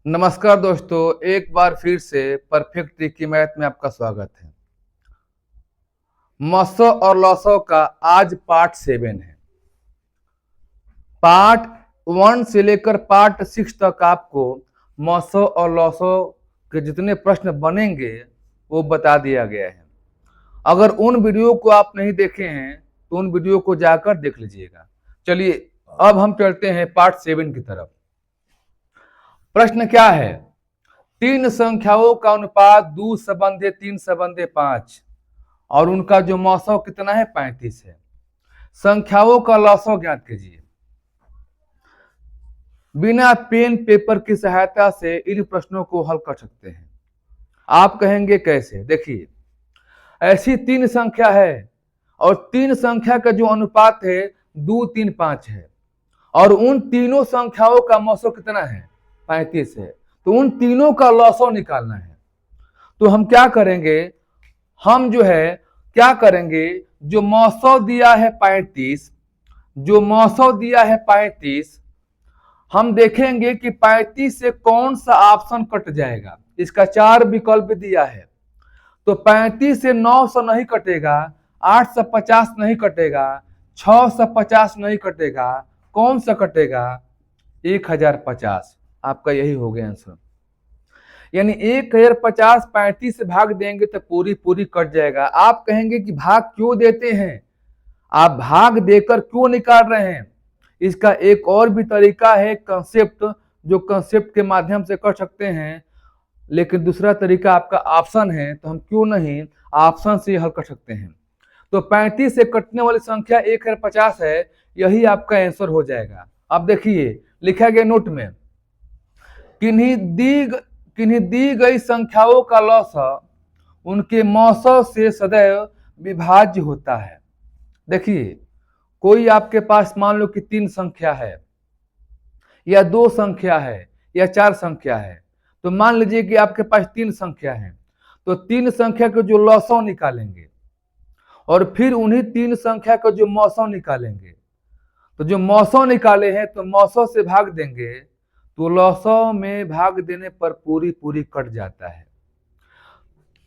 नमस्कार दोस्तों, एक बार फिर से परफेक्ट ट्रिकी मैथ में आपका स्वागत है। मसो और लसो का आज पार्ट 7 है। पार्ट 1 से लेकर पार्ट 6 तक आपको मसो और लसो के जितने प्रश्न बनेंगे वो बता दिया गया है। अगर उन वीडियो को आप नहीं देखे हैं तो उन वीडियो को जाकर देख लीजिएगा। चलिए अब हम चलते हैं पार्ट 7 की तरफ। प्रश्न क्या है? तीन संख्याओं का अनुपात 2:3:5 और उनका जो मौसौ कितना है 35 है। संख्याओं का लसौ ज्ञात कीजिए। बिना पेन पेपर की सहायता से इन प्रश्नों को हल कर सकते हैं। आप कहेंगे कैसे? देखिए, ऐसी तीन संख्या है और तीन संख्या का जो अनुपात है 2, 3, 5 है और उन तीनों संख्याओं का मौसौ कितना है 35 है। तो उन तीनों का लसौ निकालना है। तो हम क्या करेंगे? हम जो है क्या करेंगे, जो मौसौ दिया है 35, जो मौसौ दिया है 35, हम देखेंगे कि 35 से कौन सा ऑप्शन कट जाएगा। इसका 4 विकल्प दिया है तो 35 से 900 नहीं कटेगा, 850 नहीं कटेगा, 650 नहीं कटेगा, कौन सा कटेगा? 1050। आपका यही हो गया आंसर। यानी 1050 35 से भाग देंगे तो पूरी पूरी कट जाएगा। आप कहेंगे कि भाग क्यों देते हैं, आप भाग देकर क्यों निकाल रहे हैं? इसका एक और भी तरीका है, कंसेप्ट, जो कंसेप्ट के माध्यम से कर सकते हैं, लेकिन दूसरा तरीका आपका ऑप्शन है, तो हम क्यों नहीं ऑप्शन से हल कर सकते हैं। तो 35 से कटने वाली संख्या 1050 है, यही आपका आंसर हो जाएगा। अब देखिए लिखा गया नोट में, किन्हीं दी गई संख्याओं का लसौ उनके मौसौ से सदैव विभाज्य होता है। देखिए, कोई आपके पास मान लो कि 3 संख्या है या 2 संख्या है या 4 संख्या है। तो मान लीजिए कि आपके पास 3 संख्या है, तो 3 संख्या के जो लसौ निकालेंगे और फिर उन्हीं 3 संख्या का जो मौसौ निकालेंगे। तो जो मौसौ निकाले हैं तो मौसौ से भाग देंगे तो लसौ में भाग देने पर पूरी पूरी कट जाता है।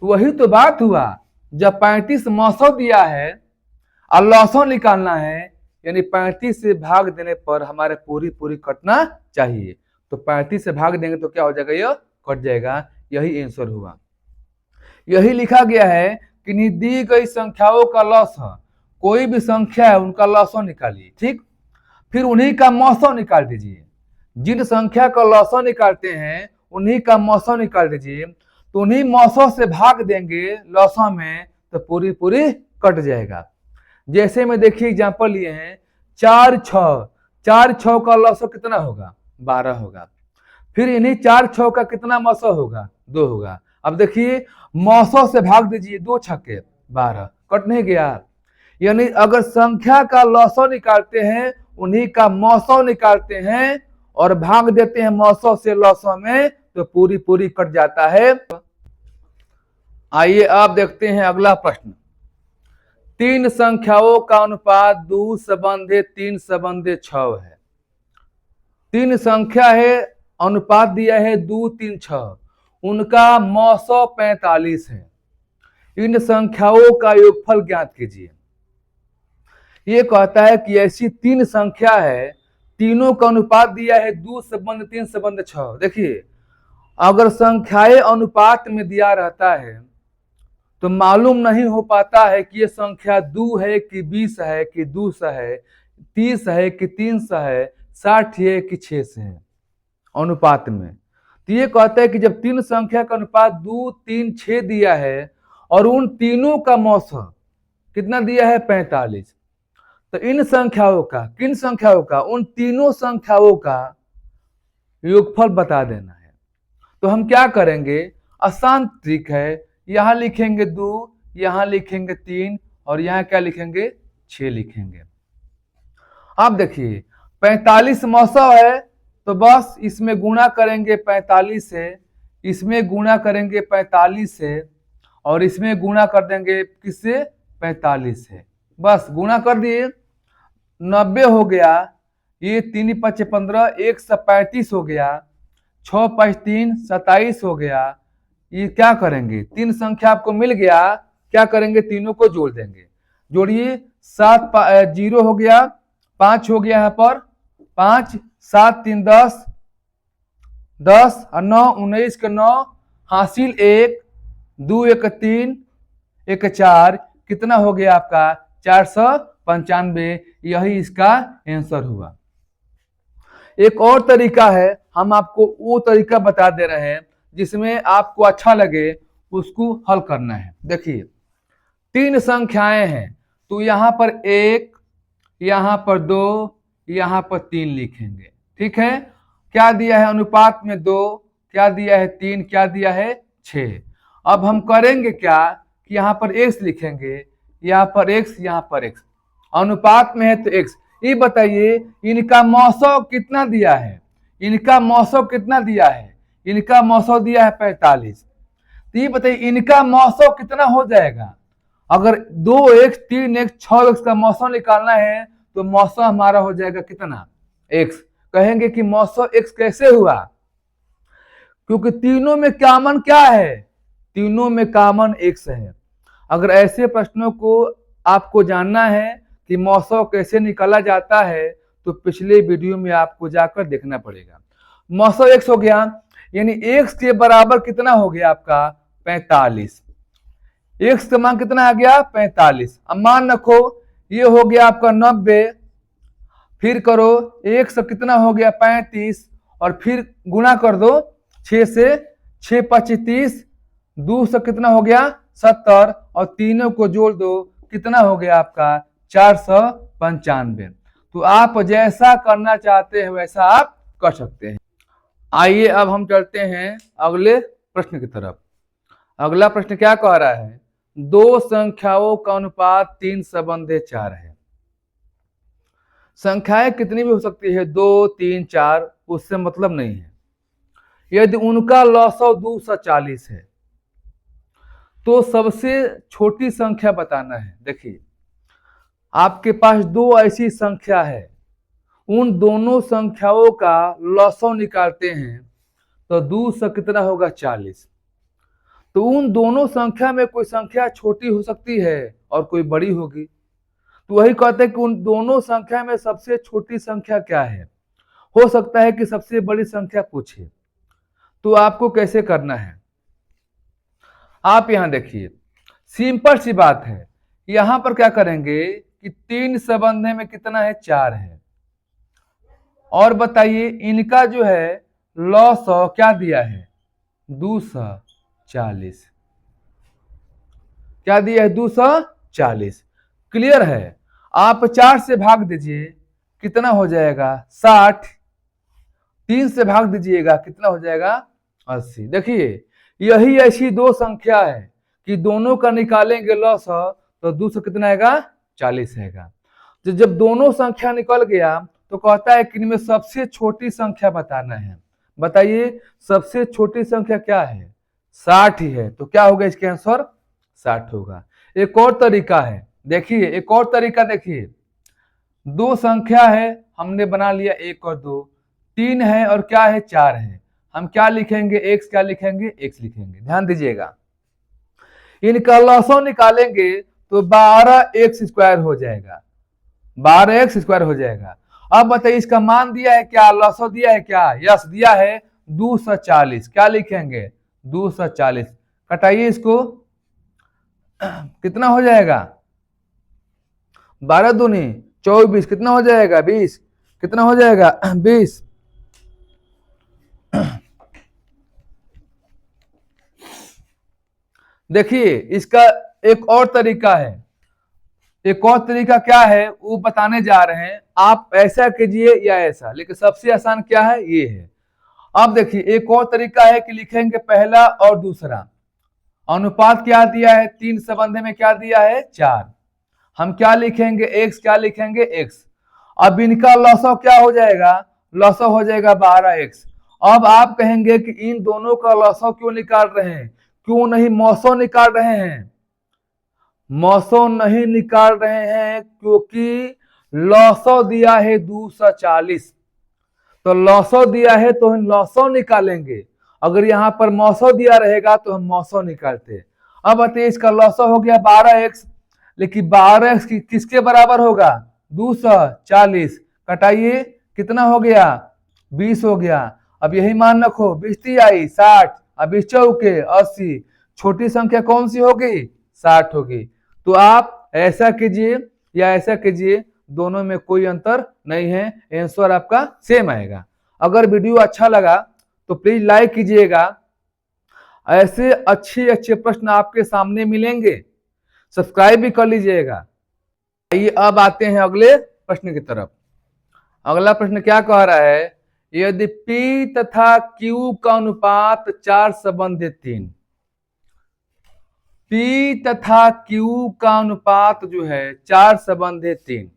तो वही तो बात हुआ, जब 35 मौसौ दिया है और लसौ निकालना है, यानी 35 से भाग देने पर हमारे पूरी पूरी कटना चाहिए। तो 35 से भाग देंगे तो क्या हो जाएगा? यह कट जाएगा। यही आंसर हुआ। यही लिखा गया है कि दी गई संख्याओं का लसौ, कोई भी संख्या है उनका लसौ निकालिए, ठीक, फिर उन्हीं का मौसौ निकाल दीजिए। जिन संख्या का लसौ निकालते हैं उन्हीं का मौसौ निकाल दीजिए। तो उन्हीं मौसौ से भाग देंगे लसौ में तो पूरी पूरी कट जाएगा। जैसे में देखिए एग्जांपल लिए हैं 4 6, 4 6 का लसौ कितना होगा? 12 होगा। फिर इन्हीं 4 6 का कितना मौसौ होगा? 2 होगा। अब देखिए मौसौ से भाग दीजिए, 2 छक्के 12, कट नहीं गया। यानी अगर संख्या का लसौ निकालते हैं उन्हीं का मौसौ निकालते हैं और भाग देते हैं मौसौ से लसौ में तो पूरी पूरी कट जाता है। आइए आप देखते हैं अगला प्रश्न। 3 संख्याओं का अनुपात 2:3:6 है। 3 संख्या है, अनुपात दिया है 2, 3, 6, उनका मौसौ 45 है। इन संख्याओं का योगफल ज्ञात कीजिए। ये कहता है कि ऐसी 3 संख्या है, तीनों का अनुपात दिया है 2:3:6। देखिए, अगर संख्याएं अनुपात में दिया रहता है तो मालूम नहीं हो पाता है कि ये संख्या 2 है कि 20 है कि 200 है, 30 है कि 300 है, 60 है कि 600 है अनुपात में। तो ये कहता है कि जब 3 संख्या का अनुपात 2, 3, 6 दिया है और उन तीनों का मौसौ कितना दिया है 45, तो इन संख्याओं का, किन संख्याओं का? उन तीनों संख्याओं का योगफल बता देना है। तो हम क्या करेंगे? आसान ट्रिक है, यहां लिखेंगे 2, यहां लिखेंगे 3 और यहां क्या लिखेंगे? 6 लिखेंगे। अब देखिए 45 मौसौ है तो बस इसमें गुणा करेंगे 45 से, इसमें गुणा करेंगे 45 से और इसमें गुणा कर देंगे किससे? 45 से। बस गुणा कर दिए, 90 हो गया। ये 3 × 5 = 15, 135 हो गया। 6 5 3 27 हो गया। ये क्या करेंगे, तीन संख्या आपको मिल गया, क्या करेंगे, तीनों को जोड़ देंगे। जोड़िए, 7 0 हो गया, 5 हो गया यहाँ पर, 5 7 3 10, 10 और 9 19 के 9, हासिल 1, 2 1 3, 1 4, कितना हो गया आपका 495। यही इसका आंसर हुआ। एक और तरीका है, हम आपको वो तरीका बता दे रहे हैं जिसमें आपको अच्छा लगे, उसको हल करना है। देखिए, तीन संख्याएं हैं, तो यहां पर 1, यहां पर 2, यहां पर 3 लिखेंगे। ठीक है, क्या दिया है अनुपात में 2, क्या दिया है 3, क्या दिया है 6। अब हम करेंगे क्या कि यहाँ पर x लिखेंगे, यहाँ पर x, यहाँ पर x, अनुपात में है तो x। ये बताइए इनका मौसम कितना दिया है, इनका मौसम कितना दिया है, इनका मौसम दिया है 45। तो ये बताइए इनका मौसम कितना हो जाएगा। अगर 2x 3x 6x का मौसम निकालना है तो मौसम हमारा हो जाएगा कितना, x। कहेंगे कि मौसम x कैसे हुआ, क्योंकि तीनों में कॉमन क्या है, तीनों में कॉमन x है। अगर ऐसे प्रश्नों को आपको जानना है कि मौसम कैसे निकाला जाता है तो पिछले वीडियो में आपको जाकर देखना पड़ेगा। मौसम x हो गया, यानी x के बराबर कितना हो गया आपका 45। x का मान कितना आ गया 45। अब मान रखो ये हो गया आपका 90, फिर करो 1 से कितना हो गया 35, और फिर गुणा कर दो 6 से, 6 5 30, 2 से कितना हो गया 70, और तीनों को जोड़ दो कितना हो गया आपका 495। तो आप जैसा करना चाहते हैं वैसा आप कर सकते हैं। आइए अब हम चलते हैं अगले प्रश्न की तरफ। अगला प्रश्न क्या कह रहा है, दो संख्याओं का अनुपात 3/4 है। संख्याएं कितनी भी हो सकती है, 2 3 4, उससे मतलब नहीं है। यदि उनका लसागु 240 है तो सबसे छोटी संख्या बताना है। देखिए, आपके पास दो ऐसी संख्या है, उन दोनों संख्याओं का लसागु निकालते हैं तो 2 से कितना होगा 40। तो उन दोनों संख्या में कोई संख्या छोटी हो सकती है और कोई बड़ी होगी। तो वही कहते हैं कि उन दोनों संख्या में सबसे छोटी संख्या क्या है। हो सकता है कि सबसे बड़ी संख्या पूछे, तो आपको कैसे करना है, आप यहां देखिए, सिंपल सी बात है। यहां पर क्या करेंगे कि 3 से बंधने में कितना है 4 है, और बताइए इनका जो है लसागु क्या दिया है 240, क्या दिया है 240। क्लियर है। आप 4 से भाग दीजिए कितना हो जाएगा 60, 3 से भाग दीजिएगा कितना हो जाएगा 80। देखिए, यही ऐसी दो संख्या है कि दोनों का निकालेंगे लसागु तो 2 से कितना आएगा 40 आएगा। तो जब दोनों संख्या निकल गया तो कहता है कि इनमें सबसे छोटी संख्या बताना है। बताइए सबसे छोटी संख्या क्या है, 60 ही है, तो क्या होगा इसके आंसर 60 होगा। एक और तरीका है, देखिए एक और तरीका देखिए, दो संख्या है, हमने बना लिया 1 और 2, 3 है और क्या है 4 है। हम क्या लिखेंगे x, क्या लिखेंगे x लिखेंगे। ध्यान दीजिएगा, इनका लसागु निकालेंगे तो 12x² हो जाएगा, 12x² हो जाएगा। अब बताइए इसका मान दिया है क्या, लसागु दिया है क्या, यस दिया है 240। क्या लिखेंगे 240, कटाइए इसको, कितना हो जाएगा 12 दूनी 24, कितना हो जाएगा 20, कितना हो जाएगा 20। देखिए इसका एक और तरीका है, एक और तरीका क्या है वो बताने जा रहे हैं। आप ऐसा कीजिए या ऐसा, लेकिन सबसे आसान क्या है ये है। अब देखिए एक और तरीका है कि लिखेंगे पहला और दूसरा, अनुपात क्या दिया है 3 से बंधे में क्या दिया है 4, हम क्या लिखेंगे x, क्या लिखेंगे x। अब इनका लसागु क्या हो जाएगा, लसागु हो जाएगा 12x। अब आप कहेंगे कि इन दोनों का लसागु क्यों निकाल रहे हैं, क्यों नहीं मौसम निकाल रहे हैं। मौसम नहीं निकाल रहे हैं क्योंकि लसागु दिया है 240, तो लौसौ दिया है तो हम लौसौ निकालेंगे। अगर यहाँ पर मौसौ दिया रहेगा तो हम मौसौ निकालते। अब बताइए इसका लौसौ हो गया 12x, लेकिन 12x किसके बराबर होगा? 240। कटाइए, कितना हो गया? 20 हो गया। अब यही मान रखो, 20 आई 60, अब 20 चौके 80, छोटी संख्या कौन सी होगी? 60 होगी। तो आप ऐसा कीजिए या ऐसा कीजिए, दोनों में कोई अंतर नहीं है, आंसर आपका सेम आएगा। अगर वीडियो अच्छा लगा तो प्लीज लाइक कीजिएगा। ऐसे अच्छे अच्छे प्रश्न आपके सामने मिलेंगे, सब्सक्राइब भी कर लीजिएगा। आइए अब आते हैं अगले प्रश्न की तरफ। अगला प्रश्न क्या कह रहा है? यदि P तथा Q का अनुपात 4:3, P तथा Q का अनुपात जो है 4:3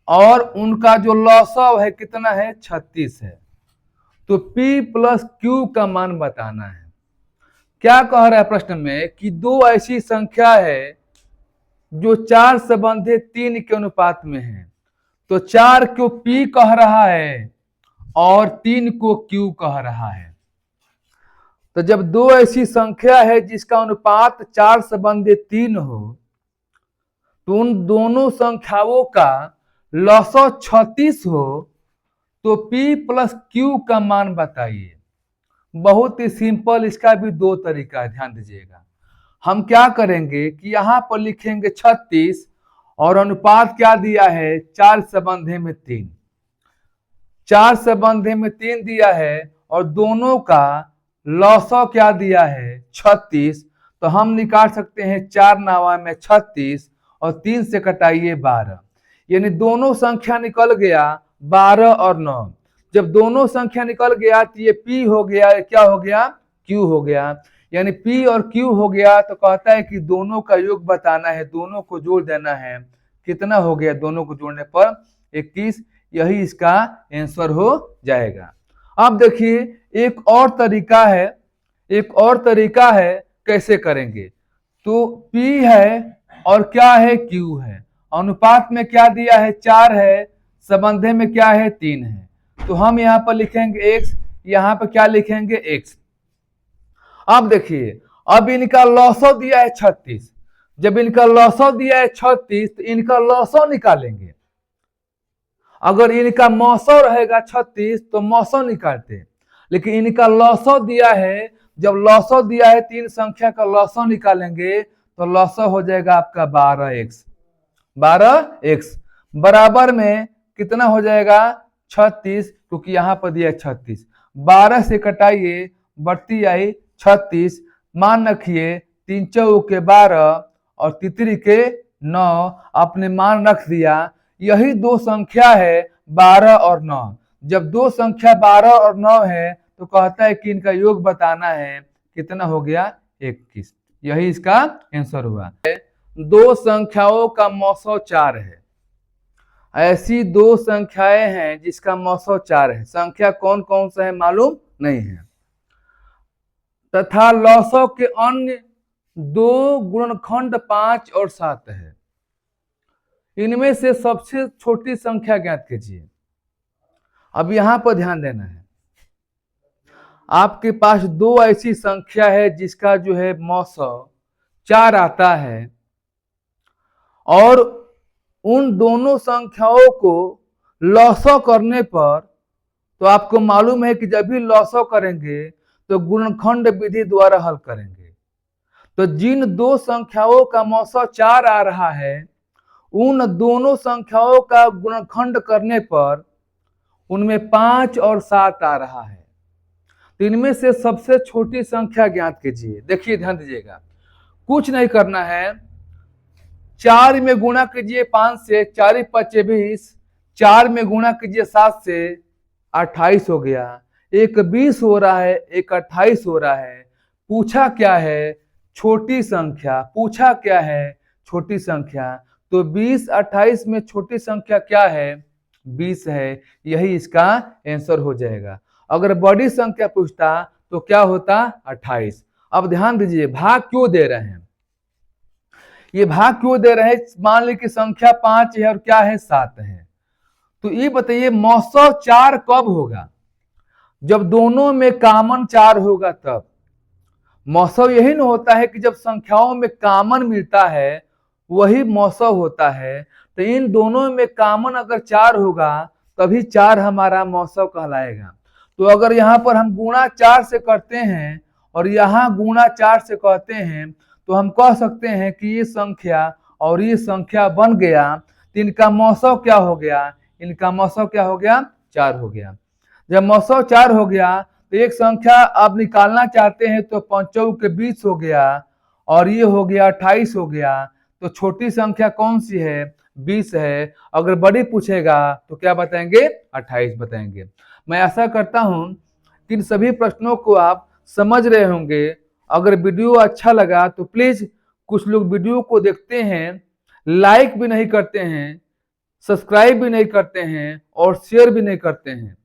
और उनका जो लौसव है कितना है? 36 है। तो P प्लस Q का मान बताना है। क्या कह रहा है प्रश्न में कि दो ऐसी संख्या है जो 4:3 के अनुपात में है। तो 4 को P कह रहा है और 3 को Q कह रहा है। तो जब दो ऐसी संख्या है जिसका अनुपात 4:3 हो, तो उन दोनों संख्याओं का लौसौ 36 हो, तो P प्लस Q का मान बताइए। बहुत ही सिंपल, इसका भी दो तरीका है, ध्यान दीजिएगा। हम क्या करेंगे कि यहां पर लिखेंगे 36 और अनुपात क्या दिया है? 4:3। 4:3 दिया है और दोनों का लौसौ क्या दिया है? 36। तो हम निकाल सकते हैं 4 9 में 36 और 3 से कटाइए 12, यानी दोनों संख्या निकल गया 12 और 9। जब दोनों संख्या निकल गया तो ये P हो गया, क्या हो गया? Q हो गया। यानी P और Q हो गया तो कहता है कि दोनों का योग बताना है, दोनों को जोड़ देना है। कितना हो गया दोनों को जोड़ने पर? 21। यही इसका आंसर हो जाएगा। अब देखिए एक और तरीका है, एक और तरीका है कैसे करेंगे। तो P है और क्या है? Q है। अनुपात में क्या दिया है? 4 है, संबंधे में क्या है? 3 है। तो हम यहाँ पर लिखेंगे x, यहाँ पर क्या लिखेंगे? x। अब देखिए, अब इनका लौसौ दिया है 36। जब इनका लौसौ दिया है 36 तो इनका लौसौ निकालेंगे। अगर इनका मौसौ रहेगा 36 तो मौसौ निकालते, लेकिन इनका लौसौ दिया है, जब लौसौ दिया है 3 संख्या का लौसौ निकालेंगे तो लौसौ हो जाएगा आपका 12x। 12x बराबर में कितना हो जाएगा? 36, क्योंकि यहां पर दिया 36। 12 से कटाइए, बढ़ती आई 36। मान रखिए 3 चौके 12 और तितरी के 9, आपने मान रख दिया। यही दो संख्या है 12 और 9। जब दो संख्या 12 और 9 है तो कहता है कि इनका योग बताना है। कितना हो गया? 21। यही इसका आंसर हुआ। दो संख्याओं का मौसौ 4 है। ऐसी दो संख्याएं हैं जिसका मौसौ 4 है। संख्या कौन कौन सा है मालूम नहीं है। तथा लौसौ के अन्य दो गुणनखंड 5 और 7 है। इनमें से सबसे छोटी संख्या ज्ञात कीजिए। अब यहां पर ध्यान देना है, आपके पास दो ऐसी संख्या है जिसका जो है मौसौ 4 आता है और उन दोनों संख्याओं को लौसौ करने पर, तो आपको मालूम है कि जब भी लौसौ करेंगे तो गुणनखंड विधि द्वारा हल करेंगे। तो जिन दो संख्याओं का मौसौ 4 आ रहा है, उन दोनों संख्याओं का गुणनखंड करने पर उनमें 5 और 7 आ रहा है। तो इनमें से सबसे छोटी संख्या ज्ञात कीजिए। देखिए ध्यान दीजिएगा, कुछ नहीं करना है, 4 में गुणा कीजिए 5 से, 4 5 20, 4 में गुणा कीजिए 7 से, 28 हो गया। एक 20 हो रहा है, एक 28 हो रहा है। पूछा क्या है? छोटी संख्या। पूछा क्या है? छोटी संख्या। तो 20 28 में छोटी संख्या क्या है? 20 है। यही इसका आंसर हो जाएगा। अगर बड़ी संख्या पूछता तो क्या होता? 28। अब ध्यान दीजिए, भाग क्यों दे रहे हैं? ये भाग क्यों दे रहे हैं? मान ली कि संख्या 5 है और क्या है? 7 है। तो ये बताइए मौसम 4 कब होगा? जब दोनों में कॉमन 4 होगा तब। मौसम यही न होता है कि जब संख्याओं में कॉमन मिलता है वही मौसम होता है। तो इन दोनों में कॉमन अगर 4 होगा तभी 4 हमारा मौसम कहलाएगा। तो अगर यहाँ पर हम गुणा 4 से करते हैं और यहाँ गुणा 4 से कहते हैं तो हम कह सकते हैं कि ये संख्या और ये संख्या बन गया, तो इनका मौसम क्या हो गया? इनका मौसम क्या हो गया? 4 हो गया। जब मौसम 4 हो गया तो एक संख्या आप निकालना चाहते हैं तो 5 के 20 हो गया और ये हो गया 28 हो गया। तो छोटी संख्या कौन सी है? 20 है। अगर बड़ी पूछेगा तो क्या बताएंगे? 28 बताएंगे। मैं आशा करता हूं कि इन सभी प्रश्नों को आप समझ रहे होंगे। अगर वीडियो अच्छा लगा तो प्लीज, कुछ लोग वीडियो को देखते हैं, लाइक भी नहीं करते हैं, सब्सक्राइब भी नहीं करते हैं और शेयर भी नहीं करते हैं।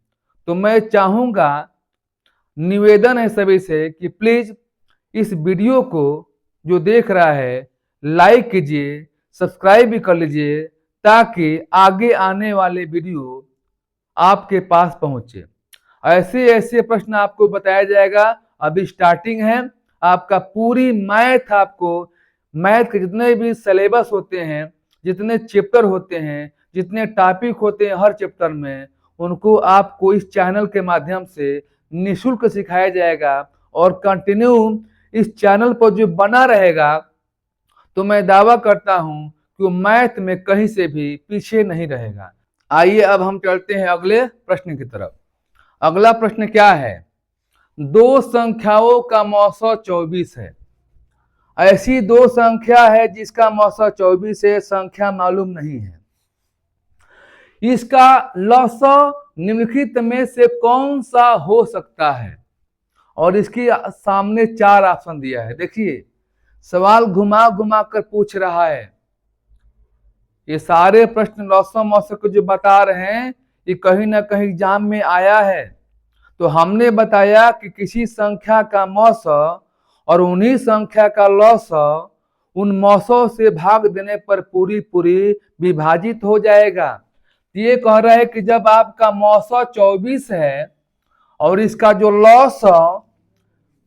तो मैं चाहूंगा, निवेदन है सभी से कि प्लीज इस वीडियो को जो देख रहा है लाइक कीजिए, सब्सक्राइब भी कर लीजिए ताकि आगे आने वाले वीडियो आपके पास पहुंचे। ऐसे ऐसे प्रश्न आपको बताया जाएगा। अभी स्टार्टिंग है आपका पूरी मैथ, आपको मैथ के जितने भी सिलेबस होते हैं, जितने चैप्टर होते हैं, जितने टॉपिक होते हैं हर चैप्टर में, उनको आपको इस चैनल के माध्यम से निःशुल्क सिखाया जाएगा और कंटिन्यू इस चैनल पर जो बना रहेगा तो मैं दावा करता हूं कि वो मैथ में कहीं से भी पीछे नहीं रहेगा। आइए अब हम चलते हैं अगले प्रश्न की तरफ। अगला प्रश्न क्या है? दो संख्याओं का मौसा 24 है। ऐसी दो संख्या है जिसका मौसा 24 है, संख्या मालूम नहीं है। इसका लौसा निम्नलिखित में से कौन सा हो सकता है? और इसके सामने 4 ऑप्शन दिया है। देखिए सवाल घुमा घुमा कर पूछ रहा है। ये सारे प्रश्न लौसा मौसा को जो बता रहे हैं ये कहीं ना कहीं एग्जाम में आया है। तो हमने बताया कि किसी संख्या का मौसा और उन्हीं संख्या का लौसा उन मौसों से भाग देने पर पूरी पूरी विभाजित हो जाएगा। ये कह रहा है कि जब आपका मौसा 24 है और इसका जो लौसा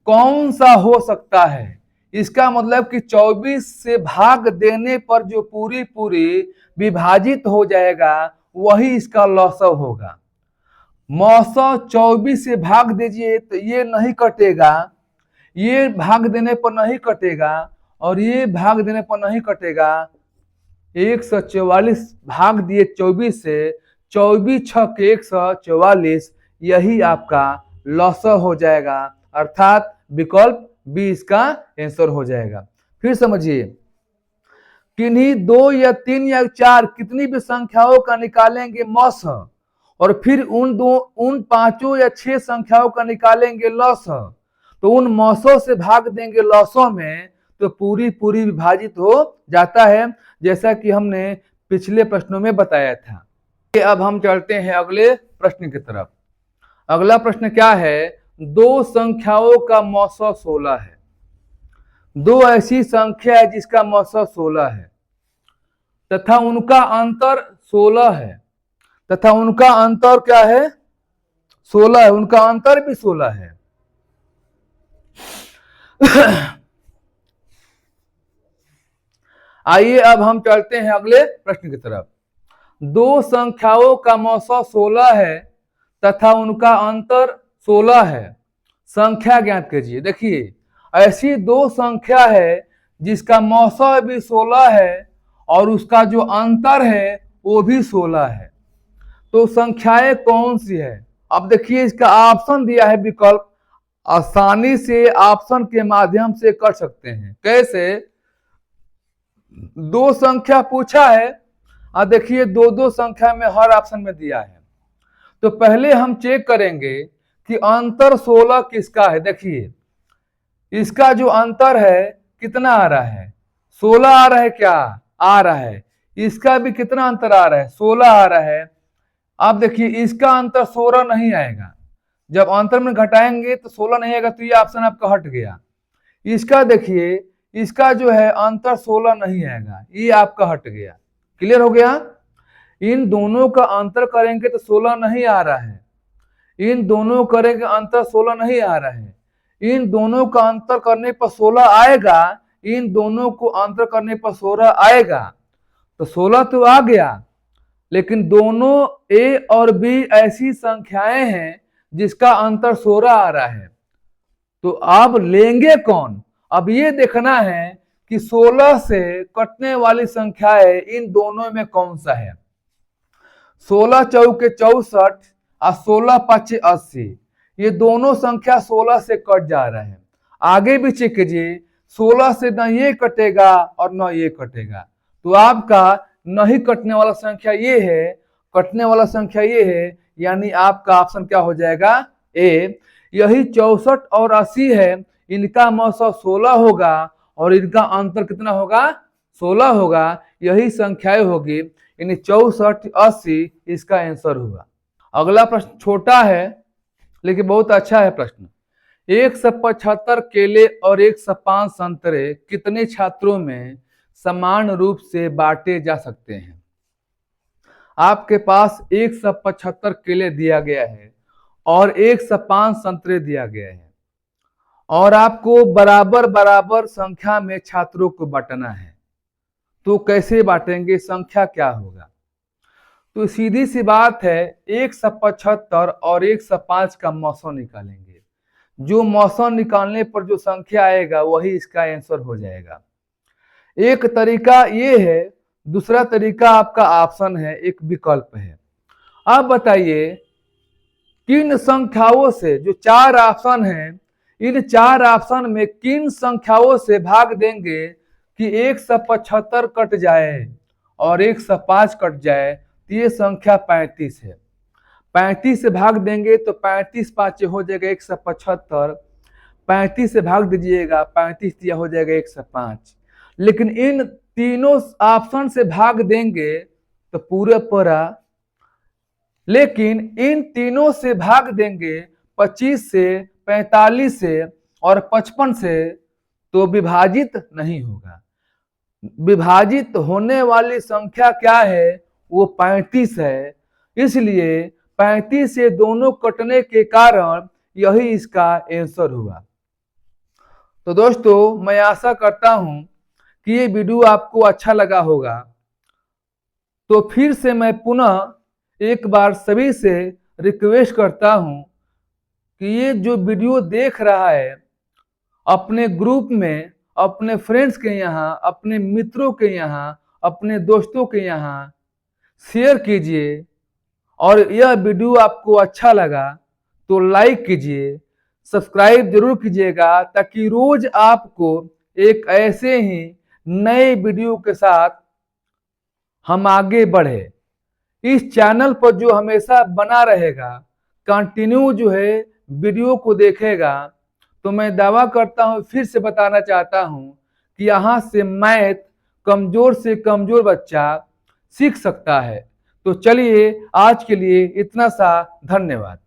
कौन सा हो सकता है, इसका मतलब कि 24 से भाग देने पर जो पूरी पूरी विभाजित हो जाएगा वही इसका लौसा होगा। मौसा 24 से भाग दीजिए तो ये नहीं कटेगा, ये भाग देने पर नहीं कटेगा और ये भाग देने पर नहीं कटेगा। 144 भाग दिए 24 से, 24 छक 144, यही आपका लौसा हो जाएगा। अर्थात विकल्प बी इसका आंसर हो जाएगा। फिर समझिए, किन्हीं 2 या 3 या 4 कितनी भी संख्याओं का निकालेंगे मौसा और फिर उन 5 या 6 संख्याओं का निकालेंगे लौसा, तो उन मौसों से भाग देंगे लौसों में तो पूरी पूरी विभाजित हो जाता है, जैसा कि हमने पिछले प्रश्नों में बताया था। अब हम चलते हैं अगले प्रश्न की तरफ। अगला प्रश्न क्या है? दो संख्याओं का मौसा 16 है। दो ऐसी संख्या है जिसका मौसा 16 है तथा उनका अंतर 16 है, तथा उनका अंतर क्या है? 16 है, उनका अंतर भी 16 है। आइए अब हम चलते हैं अगले प्रश्न की तरफ। दो संख्याओं का मौसा 16 है तथा उनका अंतर 16 है, संख्या ज्ञात कीजिए। देखिए ऐसी दो संख्या है जिसका मौसा भी 16 है और उसका जो अंतर है वो भी 16 है। तो संख्याएं कौन सी है? अब देखिए इसका ऑप्शन दिया है विकल्प, आसानी से ऑप्शन के माध्यम से कर सकते हैं। कैसे? दो संख्या पूछा है और देखिए दो दो संख्या में हर ऑप्शन में दिया है। तो पहले हम चेक करेंगे कि अंतर 16 किसका है। देखिए इसका जो अंतर है कितना आ रहा है? 16 आ रहा है। क्या आ रहा है? इसका भी कितना अंतर आ रहा है? 16 आ रहा है। अब देखिए इसका अंतर 16 नहीं आएगा, जब अंतर में घटाएंगे तो 16 नहीं आएगा, तो ये ऑप्शन आपका हट गया। इसका देखिए इसका जो है अंतर 16 नहीं आएगा, ये आपका हट गया। क्लियर हो गया? इन दोनों का अंतर करेंगे तो 16 नहीं आ रहा है, इन दोनों करेंगे अंतर 16 नहीं आ रहा है, इन दोनों का अंतर करने पर 16 आएगा, इन दोनों को अंतर करने पर 16 आएगा, तो 16 तो आ गया, लेकिन दोनों ए और बी ऐसी संख्याएं हैं जिसका अंतर 16 आ रहा है। तो आप लेंगे कौन? अब ये देखना है कि 16 से कटने वाली संख्याएं इन दोनों में कौन सा है। 16 चौके 64 और 16 पचे 80, ये दोनों संख्या 16 से कट जा रहे हैं। आगे भी चेक कीजिए, 16 से न ये कटेगा और न ये कटेगा, तो आपका नहीं कटने वाला संख्या ये है, कटने वाला संख्या ये है, यानी आपका ऑप्शन क्या हो जाएगा? ए। यही 64 और 80 है, इनका मौसा 16 होगा और इनका अंतर कितना होगा? 16 होगा। यही संख्याएं होगी, यानी 64 80 इसका आंसर हुआ। अगला प्रश्न छोटा है लेकिन बहुत अच्छा है प्रश्न। 175 केले और 105 संतरे कितने छात्रों में समान रूप से बांटे जा सकते हैं? आपके पास 175 केले दिया गया है और 105 संतरे दिया गया है और आपको बराबर बराबर संख्या में छात्रों को बांटना है, तो कैसे बांटेंगे? संख्या क्या होगा? तो सीधी सी बात है, 175 और 105 का मौसम निकालेंगे, जो मौसम निकालने पर जो संख्या आएगा वही इसका आंसर हो जाएगा। एक तरीका ये है, दूसरा तरीका आपका ऑप्शन है, एक विकल्प है। अब बताइए किन संख्याओं से, जो 4 ऑप्शन हैं, इन 4 ऑप्शन में किन संख्याओं से भाग देंगे कि 175 कट जाए और 105 कट जाए? तो ये संख्या 35 है। 35 से भाग देंगे तो 35 पाँचे हो जाएगा 175, 35 से भाग दीजिएगा 35 दिया हो जाएगा 105। लेकिन इन तीनों ऑप्शन से भाग देंगे तो पूरे पूरा, लेकिन इन तीनों से भाग देंगे 25 से, 45 से और 55 से, तो विभाजित नहीं होगा। विभाजित होने वाली संख्या क्या है? वो 35 है। इसलिए 35 से दोनों कटने के कारण यही इसका आंसर हुआ। तो दोस्तों, मैं आशा करता हूं कि ये वीडियो आपको अच्छा लगा होगा। तो फिर से मैं पुनः एक बार सभी से रिक्वेस्ट करता हूं कि ये जो वीडियो देख रहा है, अपने ग्रुप में, अपने फ्रेंड्स के यहाँ, अपने मित्रों के यहाँ, अपने दोस्तों के यहाँ शेयर कीजिए। और यह वीडियो आपको अच्छा लगा तो लाइक कीजिए, सब्सक्राइब जरूर कीजिएगा, ताकि रोज आपको एक ऐसे ही नए वीडियो के साथ हम आगे बढ़े। इस चैनल पर जो हमेशा बना रहेगा, कंटिन्यू जो है वीडियो को देखेगा, तो मैं दावा करता हूं, फिर से बताना चाहता हूं कि यहाँ से मैथ कमजोर से कमजोर बच्चा सीख सकता है। तो चलिए आज के लिए इतना सा, धन्यवाद।